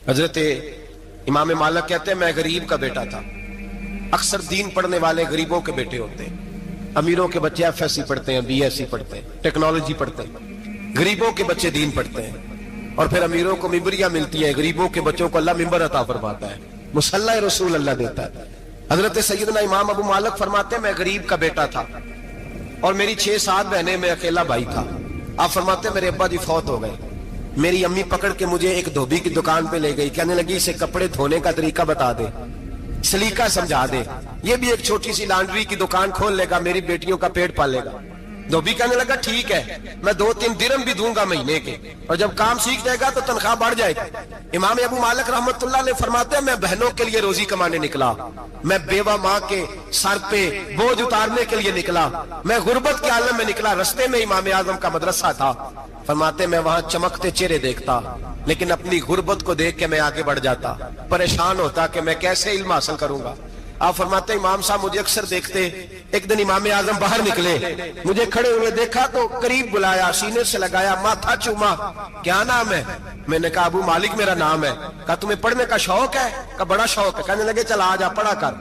حضرت امام مالک کہتے ہیں میں غریب کا بیٹا تھا. اکثر دین پڑھنے والے غریبوں کے بیٹے ہوتے ہیں. امیروں کے بچے ایف ایس سی پڑھتے ہیں, بی ایس سی پڑھتے ہیں, ٹیکنالوجی پڑھتے ہیں. غریبوں کے بچے دین پڑھتے ہیں اور پھر امیروں کو ممبریاں ملتی ہیں. غریبوں کے بچوں کو اللہ ممبر عطا فرماتا ہے, مصلی رسول اللہ دیتا ہے. حضرت سیدنا امام ابو مالک فرماتے ہیں میں غریب کا بیٹا تھا اور میری 6-7 بہنیں, میں اکیلا بھائی تھا. آپ فرماتے ہیں میرے ابا جی فوت ہو گئے. میری امی پکڑ کے مجھے ایک دھوبی کی دکان پہ لے گئی, کہنے لگی اسے کپڑے دھونے کا طریقہ بتا دے, سلیقہ سمجھا دے, یہ بھی ایک چھوٹی سی لانڈری کی دکان کھول لے گا, میری بیٹیوں کا پیٹ پالے گا. دھوبی کہنے لگا ٹھیک ہے, میں 2-3 درہم بھی دوں گا مہینے کے, اور جب کام سیکھ جائے گا تو تنخواہ بڑھ جائے گی. امام ابو مالک رحمت اللہ علیہ فرماتے ہیں میں بہنوں کے لیے روزی کمانے نکلا, میں بیوہ ماں کے سر پہ بوجھ اتارنے کے لیے نکلا, میں غربت کے عالم میں نکلا. رستے میں امام اعظم کا مدرسہ تھا. فرماتے میں وہاں چمکتے چہرے دیکھتا, لیکن اپنی غربت کو دیکھ کے میں آگے بڑھ جاتا, پریشان ہوتا کہ میں کیسے علم حاصل کروں گا. آپ فرماتے امام صاحب مجھے اکثر دیکھتے. ایک دن امام اعظم باہر نکلے, مجھے کھڑے ہوئے دیکھا تو قریب بلایا, سینے سے لگایا, ماتھا چوما. کیا نام ہے؟ میں نے کہا ابو مالک میرا نام ہے. کہا تمہیں پڑھنے کا شوق ہے؟ کہا بڑا شوق ہے. کہنے لگے چل آ جا پڑھا کر,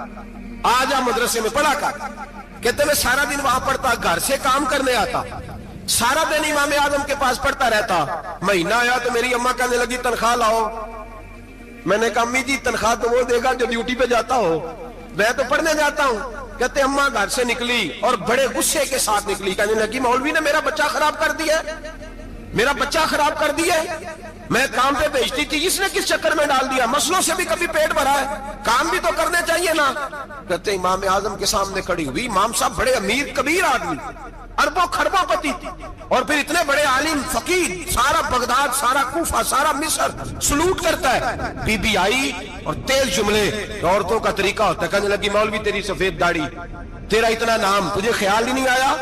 آ جا مدرسے میں پڑھا کر. کہتے میں سارا دن وہاں پڑھتا, گھر سے کام کرنے آتا, سارا دن امام اعظم کے پاس پڑھتا رہتا. مہینہ آیا تو میری اماں کہنے لگی تنخواہ لاؤ. میں نے کہا امی جی تنخواہ تو وہ دے گا جو ڈیوٹی پہ جاتا ہو, میں تو پڑھنے جاتا ہوں. کہتے اماں گھر سے نکلی اور بڑے غصے کے ساتھ نکلی, کہنے لگی مولوی نے میرا بچہ خراب کر دیا, میرا بچہ خراب کر دیا. میں کام پہ بھیجتی تھی, اس نے کس چکر میں ڈال دیا, مسئلوں سے بھی کبھی پیٹ بھرا ہے, کام بھی تو کرنے چاہیے نا. کہتے امام اعظم کے سامنے کھڑی ہوئی. امام صاحب بڑے امیر کبیر آدمی, اربوں خربوں پتی تھی, اور پھر اتنے بڑے عالم فقیر, سارا بغداد, سارا کوفہ, سارا مصر سلوٹ کرتا ہے. بی بی آئی اور تیز جملے, عورتوں کا طریقہ ہوتا ہے. کہنے لگی مولوی تیری سفید داڑھی, تیرا اتنا نام, تجھے خیال ہی نہیں آیا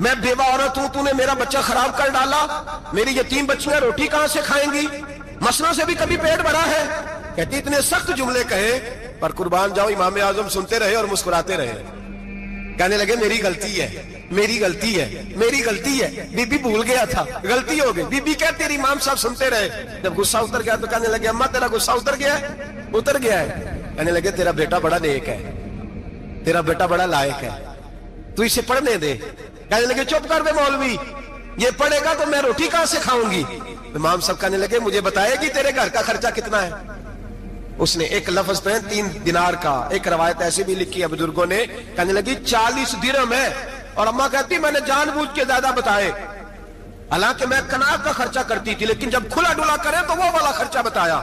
میں بیوہ عورت ہوں, تو نے میرا بچہ خراب کر ڈالا, میری یتیم بچیاں روٹی کہاں سے کھائیں گی, مسئلوں سے بھی کبھی پیٹ بھرا ہے. کہتی اتنے سخت جملے کہے, پر قربان جاؤ امام اعظم سنتے رہے اور مسکراتے رہے. کہنے لگے میری غلطی ہے, میری غلطی ہے, میری غلطی ہے. بی بی بھول گیا تھا, غلطی ہو گئی. بی بی کہتے رہی, امام صاحب سنتے رہے. جب غصہ اتر گیا تو کہنے لگے اماں تیرا غصہ اتر گیا ہے؟ اتر گیا ہے. کہنے لگے تیرا بیٹا بڑا نیک ہے, تیرا بیٹا بڑا لائق ہے, تو اسے پڑھنے دے. کہنے لگے چپ کر دے مولوی, یہ پڑھے گا تو میں روٹی کہاں سے کھاؤں گی. امام صاحب کہنے لگے مجھے بتائے گی تیرے گھر کا خرچہ کتنا ہے. اس نے ایک لفظ پہ 3 دینار کا, ایک روایت ایسی بھی لکھی ہے بزرگوں نے, کہنے لگی 40 درہم ہے. اور اماں کہتی میں نے جان بوجھ کے زیادہ بتائے, حالانکہ میں کناز کا خرچہ کرتی تھی, لیکن جب کھلا ڈلا کرے تو وہ والا خرچہ بتایا.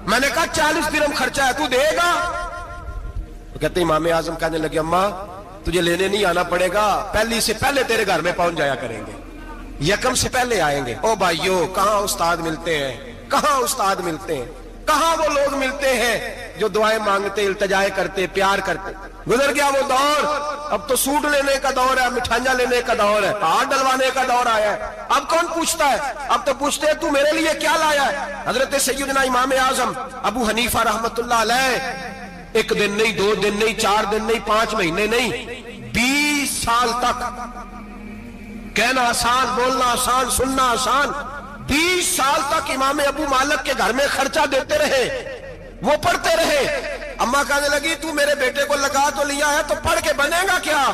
میں نے کہا 40 درہم خرچہ ہے, تو دے گا؟ تو کہتے امام اعظم کہنے لگے اماں تجھے لینے نہیں آنا پڑے گا, پہلی سے پہلے تیرے گھر میں پہنچ جایا کریں گے, یکم سے پہلے آئیں گے. او بھائیو, کہاں استاد ملتے ہیں, کہاں استاد ملتے ہیں, کہاں وہ لوگ ملتے ہیں جو دعائیں مانگتے, التجائے کرتے, پیار کرتے. گزر گیا وہ دور, اب تو سوٹ لینے کا دور ہے, مٹھائیاں لینے کا دور ہے, ہاتھ ڈلوانے کا دور آیا ہے. اب کون پوچھتا ہے, اب تو پوچھتے ہیں تو میرے لیے کیا لایا ہے. حضرت سیدنا امام اعظم ابو حنیفہ رحمت اللہ علیہ 1 دن نہیں, 2 دن نہیں, 4 دن نہیں, 5 مہینے نہیں, 20 سال تک, کہنا آسان, بولنا آسان, سننا آسان, 20 سال تک امام ابو مالک کے گھر میں خرچہ دیتے رہے, وہ پڑھتے رہے. اماں کہنے لگی تو میرے بیٹے کو لگا تو لیا ہے, تو پڑھ کے بنے گا کیا.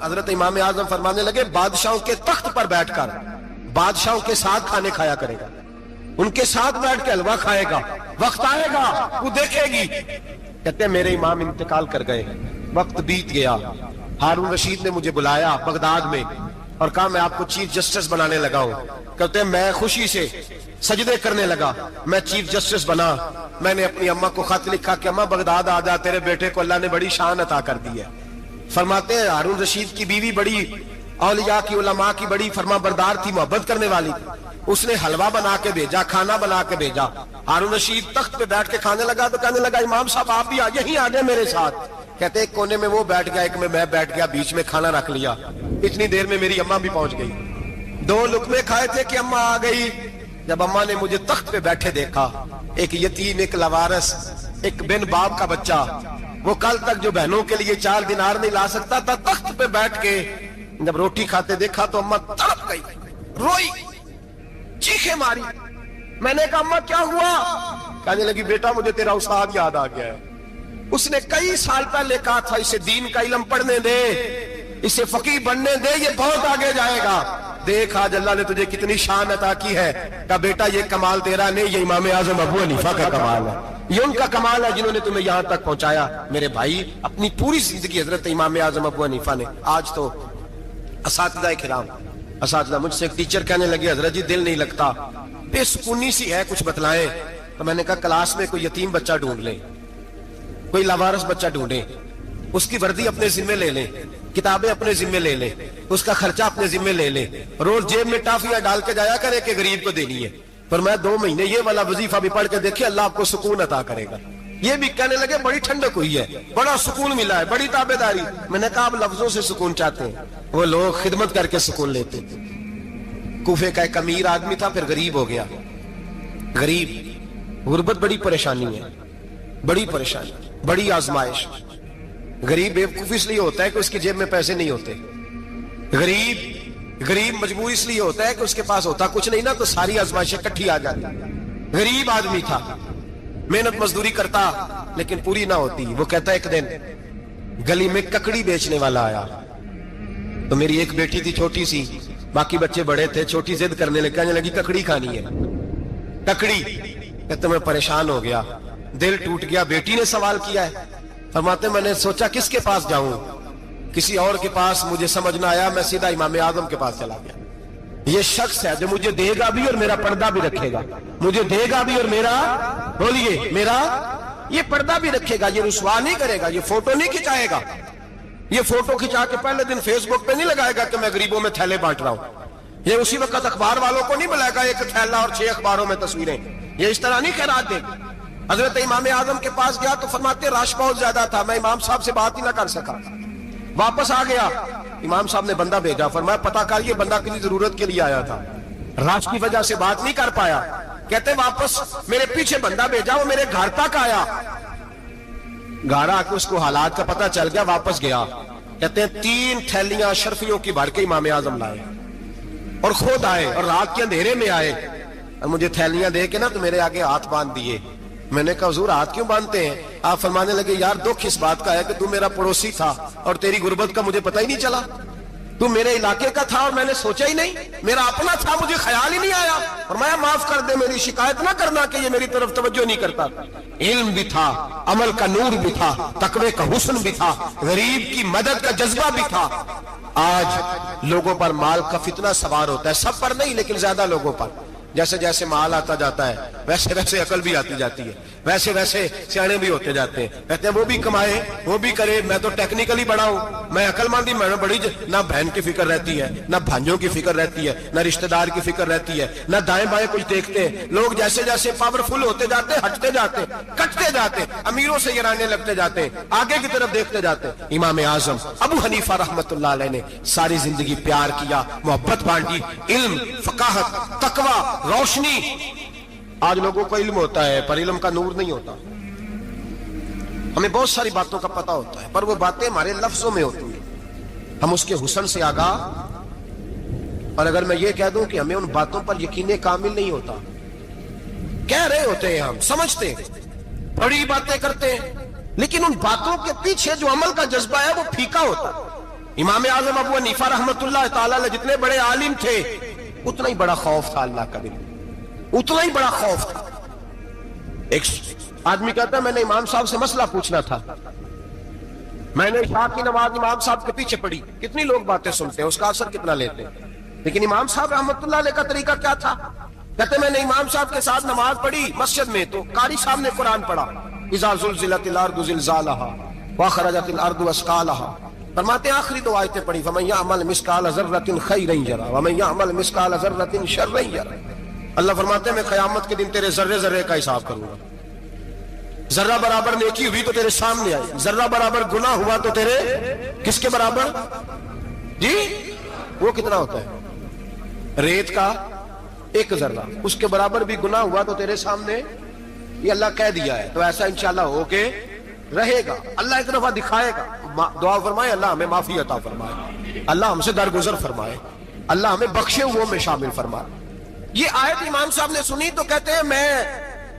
حضرت امام اعظم فرمانے لگے بادشاہوں کے تخت پر بیٹھ کر بادشاہوں کے ساتھ کھانے کھایا کرے گا, ان کے ساتھ بیٹھ کے حلوہ کھائے گا, وقت آئے گا وہ دیکھے گی. کہتے ہیں میرے امام انتقال کر گئے, وقت بیت گیا. ہارون رشید نے مجھے بلایا بغداد میں اور کہا میں آپ کو چیف جسٹس بنانے لگا ہوں. کہتے ہیں میں خوشی سے سجدے کرنے لگا, میں چیف جسٹس بنا. میں نے اپنی اماں کو خط لکھا کہ اماں بغداد آ جا, تیرے بیٹے کو اللہ نے بڑی شان عطا کر دی ہے. فرماتے ہیں ہارون رشید کی بیوی بڑی اولیاء کی, علماء کی بڑی فرما بردار تھی, محبت کرنے والی تھی. اس نے حلوہ بنا کے بھیجا, کھانا بنا کے بھیجا. ہارون رشید تخت پہ بیٹھ کے کھانے لگا تو کہنے لگا امام صاحب آپ بھی یہیں آ جائیں میرے ساتھ. کہتے ایک کونے میں وہ بیٹھ گیا, ایک میں بیٹھ گیا, بیچ میں کھانا رکھ لیا. اتنی دیر میں میری اماں بھی پہنچ گئی. 2 لقمے کھائے تھے کہ اماں آ گئی. جب اماں نے مجھے تخت پہ بیٹھے دیکھا, ایک یتیم, ایک لاوارث, ایک بن باپ کا بچہ, وہ کل تک جو بہنوں کے لیے 4 دینار نہیں لا سکتا تھا, تخت پہ بیٹھ کے جب روٹی کھاتے دیکھا تو اماں تڑپ گئی, روئی, چیخیں ماری. میں نے کہا اما کیا ہوا؟ کہنے لگی بیٹا مجھے تیرا استاد یاد آ گیا ہے، اس نے کئی سال پہلے کہا تھا اسے دین کا علم پڑھنے دے، اسے فقیہ بننے دے، یہ بہت آگے جائے گا۔ دیکھ آج اللہ نے تجھے کتنی شان عطا کی ہے۔ کہا بیٹا یہ کمال تیرا نہیں، یہ امام اعظم ابو حنیفہ کا کمال ہے، یہ ان کا کمال ہے جنہوں نے تمہیں یہاں تک پہنچایا۔ میرے بھائی اپنی پوری زندگی حضرت امام اعظم ابو حنیفہ نے۔ آج تو اساتذہ کرام، اساتذہ مجھ سے ایک ٹیچر کہنے لگے حضرت جی دل نہیں لگتا، بے سکونی سی ہے، کچھ بتلائیں۔ تو میں نے کہا کلاس میں کوئی یتیم بچہ ڈھونڈ لیں، کوئی لاوارث بچہ ڈھونڈیں، اس کی وردی اپنے ذمہ لے لیں، کتابیں اپنے ذمہ لے لیں، اس کا خرچہ اپنے ذمہ لے لیں، روز جیب میں ٹافیاں ڈال کے جایا کرے کہ غریب کو دینی ہے۔ پر میں 2 مہینے یہ والا وظیفہ بھی پڑھ کے دیکھیں، اللہ آپ کو سکون عطا کرے گا۔ یہ بھی کہنے لگے بڑی ٹھنڈک ہوئی ہے، بڑا سکون ملا ہے، بڑی تابعداری۔ میں نے کہا آپ لفظوں سے سکون چاہتے ہیں، وہ لوگ خدمت کر کے سکون لیتے تھے۔ کوفے کا ایک امیر آدمی تھا، پھر غریب ہو گیا۔ غریب، غربت بڑی پریشانی ہے، بڑی پریشانی، بڑی آزمائش۔ غریب بیوقوف اس لیے ہوتا ہے کہ اس کی جیب میں پیسے نہیں ہوتے، غریب مجبور اس لیے ہوتا ہے کہ اس کے پاس ہوتا کچھ نہیں نا، تو ساری آزمائشیں کٹھی آ جاتی۔ غریب آدمی تھا، محنت مزدوری کرتا لیکن پوری نہ ہوتی۔ وہ کہتا ایک دن گلی میں ککڑی بیچنے والا آیا، تو میری ایک بیٹی تھی چھوٹی سی، باقی بچے بڑے تھے، چھوٹی ضد کرنے لگی، کہنے لگی ککڑی کھانی ہے، ککڑی۔ کہتے میں پریشان ہو گیا، دل ٹوٹ گیا، بیٹی نے سوال کیا ہے۔ فرماتے میں نے سوچا کس کے پاس جاؤں، کسی اور کے پاس مجھے سمجھ نہ آیا، میں سیدھا امام اعظم کے پاس چلا گیا۔ یہ شخص ہے جو مجھے دے گا بھی اور میرا پردہ بھی رکھے گا، مجھے دے گا بھی اور میرا، بولیے، میرا یہ پردہ بھی رکھے گا، یہ رسوا نہیں کرے گا، یہ فوٹو نہیں کھچائے گا، یہ فوٹو کھچا کے پہلے دن فیس بک پہ نہیں لگائے گا کہ میں غریبوں میں تھیلے بانٹ رہا ہوں، یہ اسی وقت اخبار والوں کو نہیں بلائے گا ایک تھیلا اور 6 اخباروں میں تصویریں، یہ اس طرح نہیں خیرات دے گا۔ حضرت امام اعظم کے پاس گیا تو فرماتے رش بہت زیادہ تھا، میں امام صاحب سے بات ہی نہ کر سکا، واپس آ گیا۔ امام صاحب نے بندہ بھیجا، فرمایا پتہ کر یہ بندہ کسی ضرورت کے لیے آیا تھا، رش کی وجہ سے بات نہیں کر پایا۔ کہتے واپس میرے پیچھے بندہ بھیجا، وہ میرے گھر تک آیا، گھر آ کے اس کو حالات کا پتہ چل گیا، واپس گیا۔ کہتے ہیں 3 تھیلیاں اشرفیوں کی بھر کے امام اعظم لائے اور خود آئے اور رات کے اندھیرے میں آئے اور مجھے تھیلیاں دے کے نا تو میرے آگے ہاتھ باندھ دیے۔ میں نے کہا حضور ہاتھ کیوں باندھتے ہیں؟ آپ فرمانے لگے یار دکھ اس بات کا ہے کہ تو میرا پڑوسی تھا اور تیری غربت کا مجھے پتہ ہی نہیں چلا، تو میرے علاقے کا تھا اور میں نے سوچا ہی نہیں، میرا اپنا تھا مجھے خیال ہی نہیں آیا۔ فرمایا معاف کر دے، میری شکایت نہ کرنا کہ یہ میری طرف توجہ نہیں کرتا۔ علم بھی تھا، عمل کا نور بھی تھا، تقوی کا حسن بھی تھا، غریب کی مدد کا جذبہ بھی تھا۔ آج لوگوں پر مال کا فتنہ سوار ہوتا ہے، سب پر نہیں لیکن زیادہ لوگوں پر۔ جیسے جیسے مال آتا جاتا ہے ویسے ویسے عقل بھی آتی جاتی ہے، ویسے ویسے سیانے بھی ہوتے جاتے ہیں۔ کہتے ہیں وہ بھی کمائے وہ بھی کرے، میں تو ٹیکنیکلی بڑا ہوں، میں عقل مند ہی، میں بڑی نہ بہن کی فکر رہتی ہے، نہ بھانجوں کی فکر رہتی ہے، نہ رشتہ دار کی فکر رہتی ہے، نہ دائیں بائیں کچھ دیکھتے ہیں۔ لوگ جیسے جیسے پاورفل ہوتے جاتے ہیں، ہٹتے جاتے ہیں، کٹتے جاتے ہیں، امیروں سے گرانے لگتے جاتے ہیں، آگے کی طرف دیکھتے جاتے ہیں۔ امام اعظم ابو حنیفہ رحمت اللہ علیہ نے ساری زندگی پیار کیا، محبت بانٹی، علم، فقاہت، تقوی، روشنی۔ آج لوگوں کو علم ہوتا ہے پر علم کا نور نہیں ہوتا، ہمیں بہت ساری باتوں کا پتہ ہوتا ہے پر وہ باتیں ہمارے لفظوں میں ہوتی ہیں، ہم اس کے حسن سے آگاہ۔ اور اگر میں یہ کہہ دوں کہ ہمیں ان باتوں پر یقین کامل نہیں ہوتا، کہہ رہے ہوتے ہیں، ہم سمجھتے ہیں، بڑی باتیں کرتے ہیں، لیکن ان باتوں کے پیچھے جو عمل کا جذبہ ہے وہ پھیکا ہوتا۔ امام اعظم ابو حنیفہ رحمت اللہ تعالی علیہ جتنے بڑے عالم تھے اتنا ہی بڑا خوف تھا اللہ کا، اتنا ہی بڑا خوف تھا۔ ایک آدمی کہتا ہے میں نے امام صاحب سے مسئلہ پوچھنا تھا، میں نے عشاء کی نماز امام صاحب کے پیچھے پڑھی، کتنی لوگ باتیں سنتے ہیں، اس کا اثر کتنا لیتے ہیں، لیکن امام صاحب رحمت اللہ علیہ کا طریقہ کیا تھا؟ کہتے میں نے امام صاحب کے ساتھ نماز پڑھی مسجد میں، تو قاری صاحب نے قرآن پڑھا، اذا زلزلت الارض زلزالها واخرجت الارض اثقالها، فرماتے ہیں آخری 2 آیتیں پڑھی، فمن يعمل مثقال ذرة خيرا يره ومن يعمل مثقال ذرة شرا يره۔ اللہ فرماتے ہیں میں قیامت کے دن تیرے ذرے ذرے کا حساب کروں گا، ذرہ برابر نیکی ہوئی تو تیرے سامنے آئی، ذرہ برابر گناہ ہوا تو تیرے کس کے برابر؟ جی وہ کتنا ہوتا ہے؟ ریت کا 1 ذرہ، اس کے برابر بھی گناہ ہوا تو تیرے سامنے، یہ اللہ کہہ دیا ہے، تو ایسا انشاءاللہ ہو کے رہے گا۔ اللہ ایک دفعہ دکھائے گا، دعا فرمائے اللہ ہمیں معافی عطا فرمائے، اللہ ہم سے درگزر فرمائے، اللہ ہمیں بخشے ہوئوں میں شامل فرمائے۔ یہ آیت امام صاحب نے سنی تو کہتے ہیں میں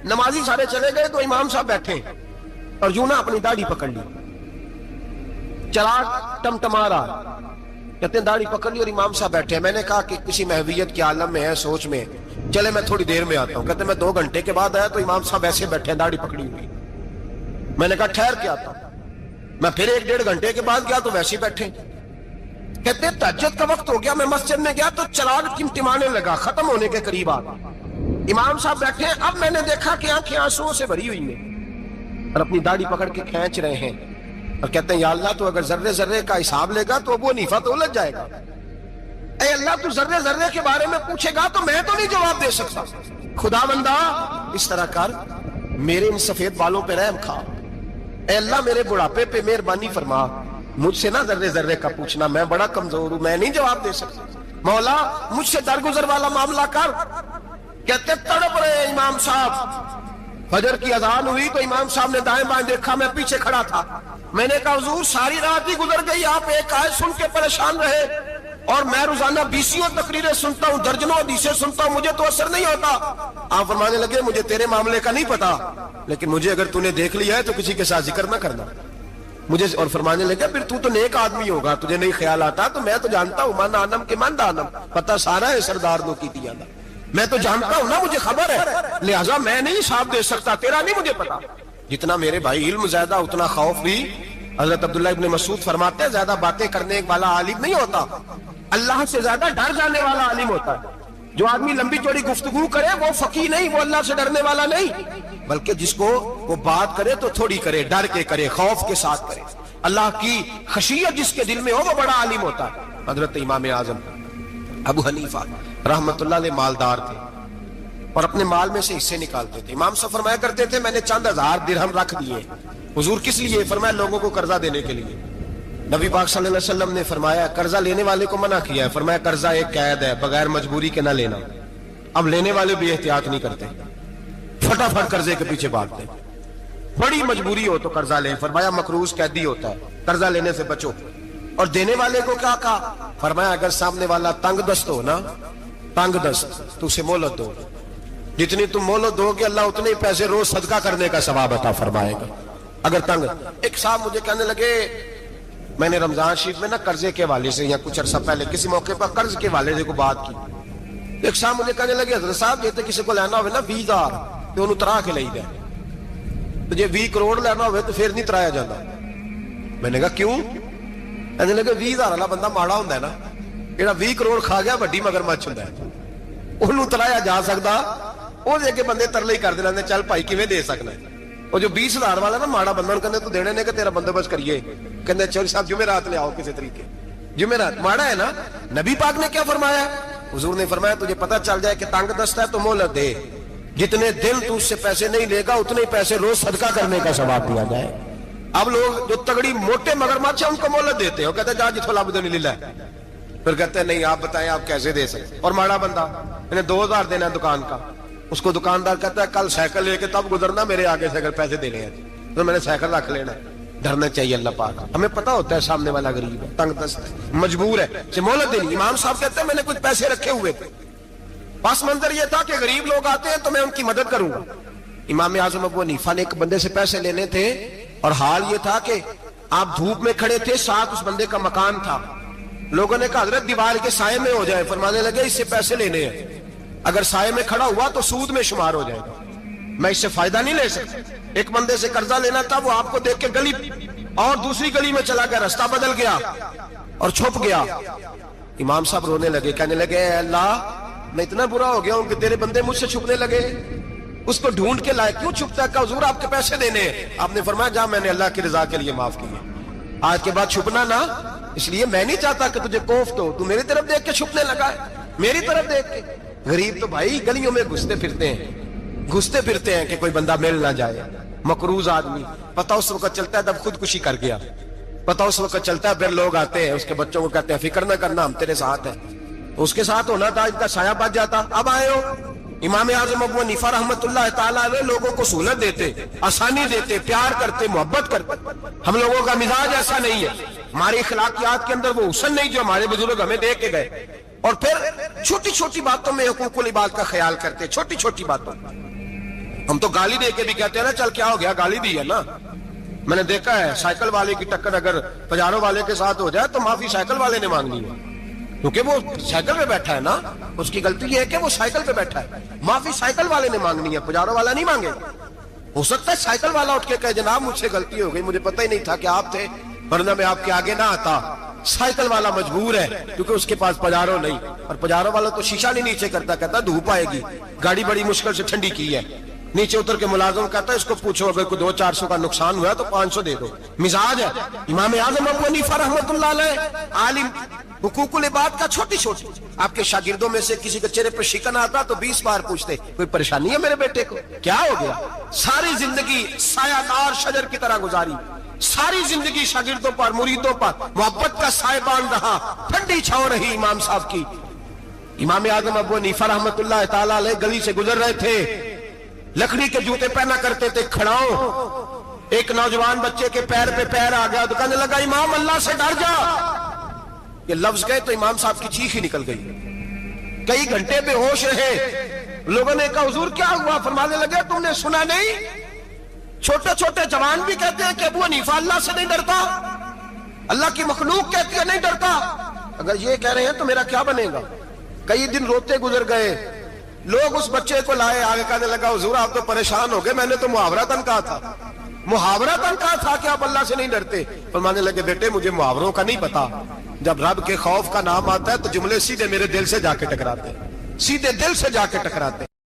نمازی سارے چلے گئے تو امام صاحب بیٹھے اور یوں نہ اپنی داڑھی پکڑ لی, چراغ ٹمٹما رہا, کہتے ہیں داڑھی پکڑ لی اور امام صاحب بیٹھے. میں نے کہا کہ کسی محویت کے عالم میں ہے, سوچ میں, چلے میں تھوڑی دیر میں آتا ہوں. کہتے ہیں میں 2 گھنٹے کے بعد آیا تو امام صاحب ایسے بیٹھے ہیں داڑھی پکڑی ہوئی. میں نے کہا ٹھہر کے آتا ہوں. میں پھر 1-1.5 گھنٹے کے بعد گیا تو ویسے ہی بیٹھے. کہتے ہیں تہجد کا وقت ہو گیا, میں مسجد میں گیا تو چراغ ٹمٹمانے لگا, ختم ہونے کے قریب آ گیا. امام صاحب بیٹھے ہیں. اب میں نے دیکھا کہ آنکھیں آنسوؤں سے بھری ہوئی ہیں اور اپنی داڑھی پکڑ کے کھینچ رہے ہیں اور کہتے ہیں یا اللہ تو اگر ذرے ذرے کا حساب لے گا تو ابو حنیفہ تو الجھ جائے گا. اے اللہ تو ذرے ذرے کے بارے میں پوچھے گا تو میں تو نہیں جواب دے سکتا. خدا بندہ اس طرح کر, میرے ان سفید بالوں پہ رحم کھا. اے اللہ میرے بڑھاپے پہ مہربانی فرما, مجھ سے نہ ذرے ذرے کا پوچھنا, میں بڑا کمزور ہوں, میں نہیں جواب دے سکتا. مولا مجھ سے درگزر والا معاملہ کر. کہتے تڑپ رہے امام صاحب. فجر کی اذان ہوئی تو امام صاحب نے دائیں بائیں دیکھا, میں پیچھے کھڑا تھا. میں نے کہا حضور ساری رات ہی گزر گئی, آپ ایک آیت سن کے پریشان رہے اور میں روزانہ 20 تقریریں سنتا ہوں, درجنوں حدیثیں سنتا ہوں, مجھے تو اثر نہیں ہوتا. آپ فرمانے لگے مجھے تیرے معاملے کا نہیں پتا, لیکن مجھے اگر تو نے دیکھ لیا ہے تو کسی کے ساتھ ذکر نہ کرنا مجھے. اور فرمانے لگے پھر تو نیک آدمی ہوگا, تجھے نہیں خیال آتا, تو میں تو جانتا ہوں من آنم کے من دانم, پتہ سارا ہے سردار دو کی دیا, میں تو جانتا ہوں نا, مجھے خبر ہے, لہٰذا میں نہیں حساب دے سکتا, تیرا نہیں مجھے پتا. جتنا میرے بھائی علم زیادہ اتنا خوف بھی. حضرت عبداللہ ابن مسعود فرماتے ہیں زیادہ باتیں کرنے والا عالم نہیں ہوتا, اللہ سے زیادہ ڈر جانے والا عالم ہوتا ہے. جو آدمی لمبی چوڑی گفتگو کرے وہ فقیہ نہیں, وہ اللہ سے ڈرنے والا نہیں, بلکہ جس کو وہ بات کرے تو تھوڑی کرے, ڈر کے کرے, خوف کے ساتھ کرے. اللہ کی خشیت جس کے دل میں ہو وہ بڑا عالم ہوتا ہے. حضرت امام اعظم ابو حنیفہ رحمت اللہ علیہ مالدار تھے اور اپنے مال میں سے حصے نکالتے تھے. امام صاحب فرمایا کرتے تھے میں نے چند ہزار درہم رکھ دیے. حضور کس لیے؟ فرمایا لوگوں کو قرضہ دینے کے لیے. نبی پاک صلی اللہ علیہ وسلم نے فرمایا قرضہ لینے والے کو منع کیا ہے, فرمایا قرضہ ایک قید ہے, بغیر مجبوری کے نہ لینا. اب لینے والے بھی احتیاط نہیں کرتے, فٹافٹ قرضے کے پیچھے بھاگتے. بڑی مجبوری ہو تو قرضہ لیں, فرمایا مقروض قیدی ہوتا ہے, قرضہ لینے سے بچو. اور دینے والے کو کیا کہا؟ فرمایا اگر سامنے والا تنگ دست ہو نا, تنگ دست, تو اسے مہلت دو. جتنی تم مہلت دو گے اللہ اتنے پیسے روز صدقہ کرنے کا ثواب عطا فرمائے گا. اگر تنگ. ایک صاحب مجھے کہنے لگے, میں نے رمضان شریف میں نا قرضے کے حوالے سے یا کچھ عرصہ پہلے کسی موقع پر قرض کے حوالے سے کو بات کی. ایک صاحب مجھے کہنے لگے حضرت صاحب جیتے کسی کو لینا ہوئے نا 20,000 تو انہوں ترا کے لئی دے, تجھے 20 کروڑ لینا ہوئے تو پھر نہیں ترایا جاتا. میں نے کہا کیوں؟ کہنے لگے 20,000 والا بندہ ماڑا ہوتا ہے نا, جہاں 20 کروڑ کھا گیا وڈی مگرمچھ ہوتا ہے, انہوں ترایا جا سکتا, وہ دے کے بندے ترلے ہی کر دے چل بھائی کیویں دے سکنا ہے. وہ جو 20,000 والا نا ماڑا بندہ کہتے تو دینے نے کہ تیرا بندوبست کریے, کہتے چوری صاحب جمعرات لے آؤ کسی طریقے. جمعرات ماڑا ہے نا. نبی پاک نے کیا فرمایا؟ حضور نے فرمایا تجھے پتہ چل جائے کہ تنگ دست ہے تو مہلت دے, جتنے دن تو اس سے پیسے نہیں لے گا اتنے پیسے روز صدقہ کرنے کا ثواب دیا جائے. اب لوگ جو تگڑی موٹے مگرمچھ ہیں ان کو مہلت دیتے ہیں, کہتے جا جتوں لب دے لے, پھر کہتے ہیں نہیں آپ بتائیں آپ کیسے دے سکتے. اور ماڑا بندہ انہیں 2,000 دینا ہے دکان کا, اس کو دکاندار کہتا ہے کل سائیکل لے کے تب گزرنا میرے آگے سے اگر پیسے دینے ہیں تو میں نے سائیکل رکھ لینا ہے. ڈرنا چاہیے اللہ پاک, ہمیں پتا ہوتا ہے سامنے والا غریب ہے, تنگ دست ہے, مجبور ہے, اسے مہلت دینی. امام صاحب کہتے ہیں میں نے کچھ پیسے رکھے ہوئے تھے, پس منظر یہ تھا کہ غریب لوگ آتے ہیں تو میں ان کی مدد کروں گا. امام اعظم ابو حنیفہ نے ایک بندے سے پیسے لینے تھے اور حال یہ تھا کہ آپ دھوپ میں کھڑے تھے, ساتھ اس بندے کا مکان تھا. لوگوں نے کہا حضرت دیوار کے سائے میں ہو جائے. فرمانے لگے اس سے پیسے لینے ہیں, اگر سائے میں کھڑا ہوا تو سود میں شمار ہو جائے گا, میں اس سے فائدہ نہیں لے سکتا. ایک بندے سے قرضہ لینا تھا, وہ آپ کو دیکھ کے گلی اور دوسری گلی میں چلا گیا, رستہ بدل گیا اور چھپ گیا. امام صاحب رونے لگے, کہنے لگے اے اللہ میں اتنا برا ہو گیا ہوں کہ تیرے بندے مجھ سے چھپنے لگے, اس کو ڈھونڈ کے لائے, کیوں چھپتا ہے؟ کہ حضور آپ کے پیسے دینے ہیں. آپ نے فرمایا جا میں نے اللہ کی رضا کے لیے معاف کیے, آج کے بعد چھپنا نہ, اس لیے میں نہیں چاہتا کہ تجھے کوفت ہو, تو میری طرف دیکھ کے چھپنے لگا ہے, میری طرف دیکھ کے. غریب تو بھائی گلیوں میں گھستے پھرتے ہیں کہ کوئی بندہ مل نہ جائے. مقروض آدمی پتہ اس وقت چلتا ہے جب خودکشی کر گیا, پتہ اس وقت چلتا ہے پھر لوگ آتے ہیں اس کے بچوں کو کہتے ہیں فکر نہ کرنا ہم تیرے ساتھ ہیں. اس کے ساتھ ہونا تھا, ان کا سایہ بچ جاتا. اب آئے ہو امام اعظم ابو حنیفہ رحمت اللہ تعالیٰ علیہ لوگوں کو سہولت دیتے, آسانی دیتے, پیار کرتے, محبت کرتے. ہم لوگوں کا مزاج ایسا نہیں ہے, ہماری اخلاقیات کے اندر وہ حسن نہیں جو ہمارے بزرگ ہمیں دے کے گئے. اور پھر چھوٹی چھوٹی باتوں میں حقوق العباد کا خیال کرتے, چھوٹی چھوٹی باتوں. ہم تو گالی دے کے بھی کہتے ہیں نا چل کیا ہو گیا, گالی دی ہے نا. میں نے دیکھا ہے سائیکل والے کی ٹکر اگر پجارو والے کے ساتھ ہو جائے تو معافی سائیکل والے نے مانگنی ہے, کیونکہ وہ سائیکل پہ بیٹھا ہے نا, اس کی غلطی یہ ہے کہ وہ سائیکل پہ بیٹھا ہے. معافی سائیکل والے نے مانگنی ہے, پجارو والا نہیں مانگے. ہو سکتا ہے سائیکل والا اٹھ کے کہے جناب مجھ سے غلطی ہو گئی, مجھے پتہ ہی نہیں تھا کہ آپ تھے, ورنہ میں آپ کے آگے نہ آتا. سائیکل والا مجبور ہے کیونکہ اس کے پاس پجارو نہیں, اور پجارو والا تو شیشہ نہیں نیچے کرتا, کہتا دھوپ آئے گی, گاڑی بڑی مشکل سے ٹھنڈی کی ہے. نیچے اتر کے ملازم کہتا ہے اس کو پوچھو اگر کوئی 200-400 کا نقصان ہوا تو 500 دے دو. مزاج ہے امام اعظم ابو حنیفہ رحمۃ اللہ علیہ, عالم حقوق العباد کا چھوٹی چھوٹی. آپ کے شاگردوں میں سے کسی کے چہرے پر شکن آتا تو 20 بار پوچھتے کوئی پریشانی ہے میرے بیٹے کو, کیا ہو گیا. ساری زندگی سایہ دار شجر کی طرح گزاری, ساری زندگی شاگردوں پر مریدوں پر محبت کا سائبان رہا, ٹھنڈی چھاؤں رہی امام صاحب کی. امام اعظم ابو حنیفہ رحمۃ اللہ تعالی علیہ گلی سے گزر رہے تھے, لکڑی کے جوتے پہنا کرتے تھے, کھڑاؤں. ایک نوجوان بچے کے پیر پہ پیر آ گیا تو کہنے لگا امام اللہ سے ڈر جا. یہ لفظ گئے تو امام صاحب کی چیخ ہی نکل گئی. کئی گھنٹے بے ہوش رہے. لوگوں نے کہا حضور کیا ہوا, فرمانے لگے تم نے سنا نہیں, چھوٹے چھوٹے جوان بھی کہتے ہیں کہ ابو حنیفہ اللہ سے نہیں ڈرتا, اللہ کی مخلوق کہتی ہے نہیں ڈرتا. اگر یہ کہہ رہے ہیں تو میرا کیا بنے گا. کئی دن روتے گزر گئے. لوگ اس بچے کو لائے, آگے کہنے لگا حضور آپ تو پریشان ہو گئے, میں نے تو محاورتاً کہا تھا, محاورتاً کہا تھا کہ آپ اللہ سے نہیں ڈرتے. فرمانے لگے بیٹے مجھے محاوروں کا نہیں پتا, جب رب کے خوف کا نام آتا ہے تو جملے سیدھے میرے دل سے جا کے ٹکراتے, سیدھے دل سے جا کے ٹکراتے.